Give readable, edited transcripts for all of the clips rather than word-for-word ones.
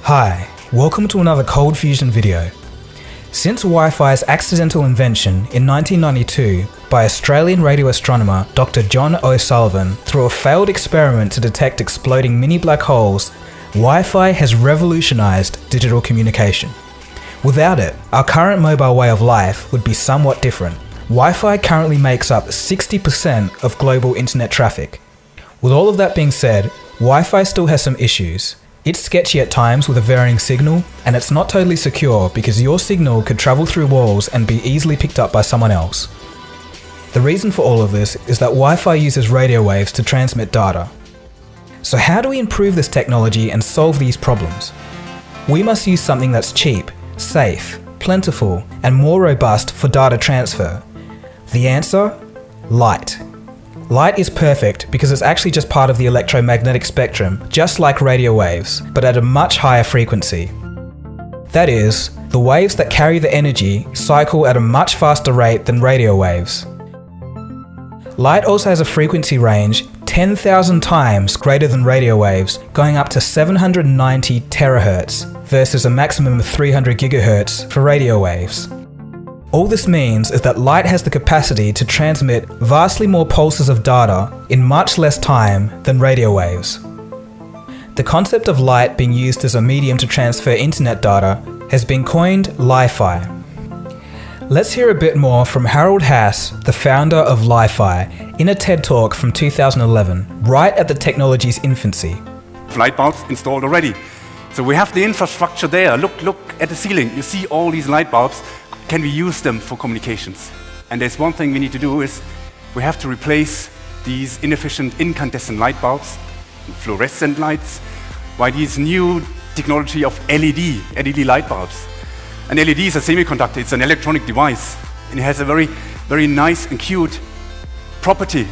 Hi, welcome to another Cold Fusion video. Since Wi-Fi's accidental invention in 1992 by Australian radio astronomer Dr. John O'Sullivan through a failed experiment to detect exploding mini black holes, Wi-Fi has revolutionized digital communication. Without it, our current mobile way of life would be somewhat different. Wi-Fi currently makes up 60% of global internet traffic. With all of that being said, Wi-Fi still has some issues. It's sketchy at times with a varying signal, and it's not totally secure because your signal could travel through walls and be easily picked up by someone else. The reason for all of this is that Wi-Fi uses radio waves to transmit data. So how do we improve this technology and solve these problems? We must use something that's cheap, safe, plentiful, and more robust for data transfer. The answer? Light. Light is perfect because it's actually just part of the electromagnetic spectrum, just like radio waves, but at a much higher frequency. That is, the waves that carry the energy cycle at a much faster rate than radio waves. Light also has a frequency range 10,000 times greater than radio waves, going up to 790 terahertz versus a maximum of 300 gigahertz for radio waves. All this means is that light has the capacity to transmit vastly more pulses of data in much less time than radio waves. The concept of light being used as a medium to transfer internet data has been coined Li-Fi. Let's hear a bit more from Harold Haas, the founder of Li-Fi, in a TED Talk from 2011, right at the technology's infancy. Light bulbs installed already. So we have the infrastructure there. Look at the ceiling. You see all these light bulbs. Can we use them for communications? And there's one thing we need to do is we have to replace these inefficient incandescent light bulbs, fluorescent lights, by these new technology of LED light bulbs. An LED is a semiconductor, it's an electronic device, and it has a very, very nice and cute property.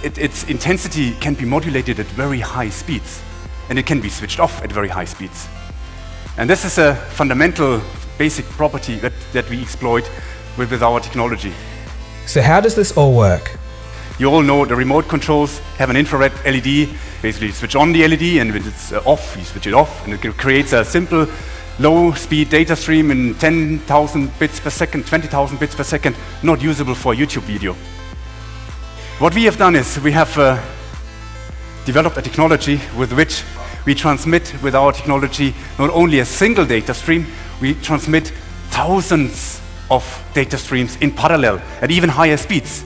Its intensity can be modulated at very high speeds, and it can be switched off at very high speeds. And this is a fundamental basic property that we exploit with our technology. So how does this all work? You all know the remote controls have an infrared LED. Basically, you switch on the LED, and when it's off, you switch it off, and it creates a simple low-speed data stream in 10,000 bits per second, 20,000 bits per second, not usable for a YouTube video. What we have done is we have developed a technology with which we transmit with our technology not only a single data stream, we transmit thousands of data streams in parallel at even higher speeds.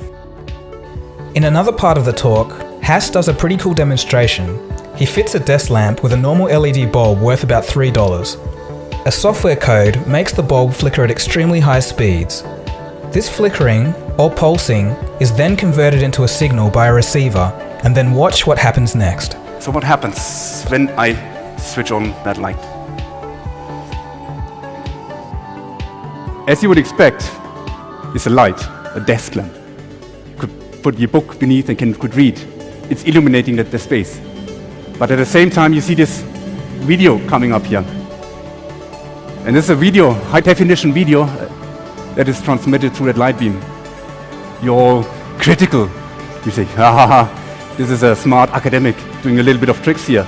In another part of the talk, Haas does a pretty cool demonstration. He fits a desk lamp with a normal LED bulb worth about $3. A software code makes the bulb flicker at extremely high speeds. This flickering, or pulsing, is then converted into a signal by a receiver, and then watch what happens next. So what happens when I switch on that light? As you would expect, it's a light, a desk lamp. You could put your book beneath and could read. It's illuminating the space. But at the same time, you see this video coming up here. And this is a video, high-definition video, that is transmitted through that light beam. You're all critical. You say, ha ha ha, this is a smart academic doing a little bit of tricks here.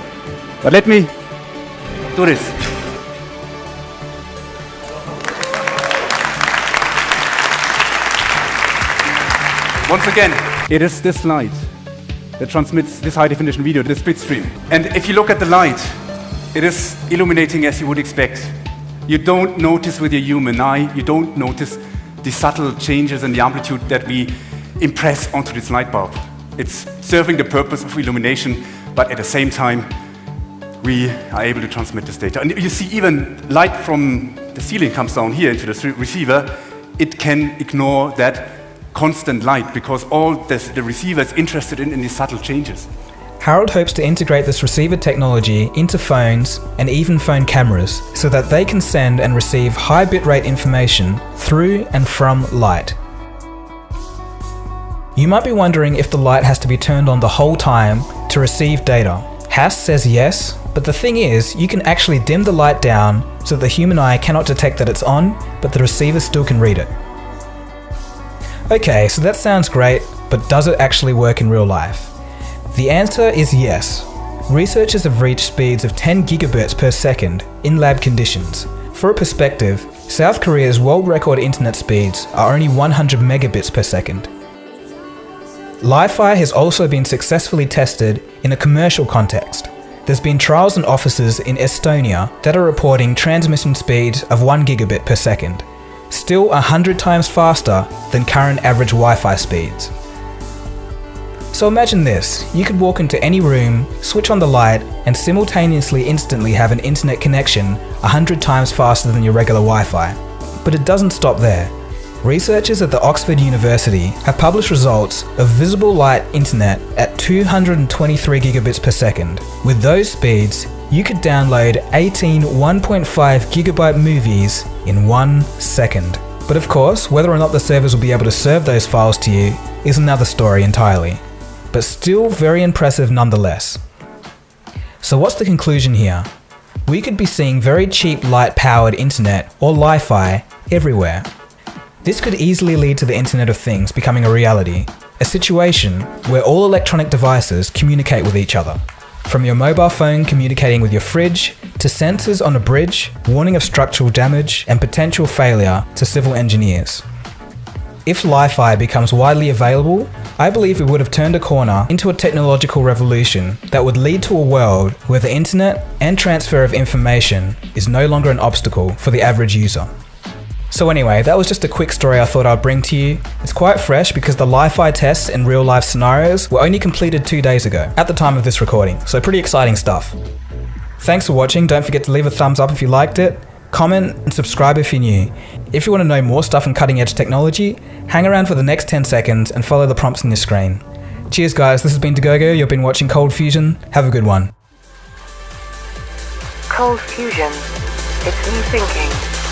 But let me do this. Once again, it is this light that transmits this high-definition video, this bit stream. And if you look at the light, it is illuminating as you would expect. You don't notice with your human eye, you don't notice the subtle changes in the amplitude that we impress onto this light bulb. It's serving the purpose of illumination, but at the same time, we are able to transmit this data. And you see even light from the ceiling comes down here into the receiver. It can ignore that constant light because all the receiver is interested in these subtle changes. Harold hopes to integrate this receiver technology into phones and even phone cameras so that they can send and receive high bitrate information through and from light. You might be wondering if the light has to be turned on the whole time to receive data. Haas says yes, but the thing is, you can actually dim the light down so that the human eye cannot detect that it's on, but the receiver still can read it. Okay, so that sounds great, but does it actually work in real life? The answer is yes. researchers have reached speeds of 10 gigabits per second in lab conditions. For a perspective, South Korea's world record internet speeds are only 100 megabits per second. Wi-Fi has also been successfully tested in a commercial context. There's been trials in offices in Estonia that are reporting transmission speeds of 1 gigabit per second, still 100 times faster than current average Wi-Fi speeds. So imagine this, you could walk into any room, switch on the light, and simultaneously instantly have an internet connection 100 times faster than your regular Wi-Fi. But it doesn't stop there. Researchers at the Oxford University have published results of visible light internet at 223 gigabits per second. With those speeds, you could download 18 1.5 gigabyte movies in 1 second. But of course, whether or not the servers will be able to serve those files to you is another story entirely. But still very impressive nonetheless. So what's the conclusion here? We could be seeing very cheap light-powered internet or Wi-Fi everywhere. This could easily lead to the Internet of Things becoming a reality, a situation where all electronic devices communicate with each other. From your mobile phone communicating with your fridge, to sensors on a bridge, warning of structural damage and potential failure to civil engineers. If Wi-Fi becomes widely available, I believe we would have turned a corner into a technological revolution that would lead to a world where the internet and transfer of information is no longer an obstacle for the average user. So anyway, that was just a quick story I thought I'd bring to you. It's quite fresh because the Wi-Fi tests in real life scenarios were only completed 2 days ago, at the time of this recording, so pretty exciting stuff. Thanks for watching, don't forget to leave a thumbs up if you liked it, comment and subscribe if you're new. If you want to know more stuff on cutting edge technology, hang around for the next 10 seconds and follow the prompts on your screen. Cheers guys, this has been Dagogo, you've been watching Cold Fusion, have a good one. Cold Fusion. It's new thinking.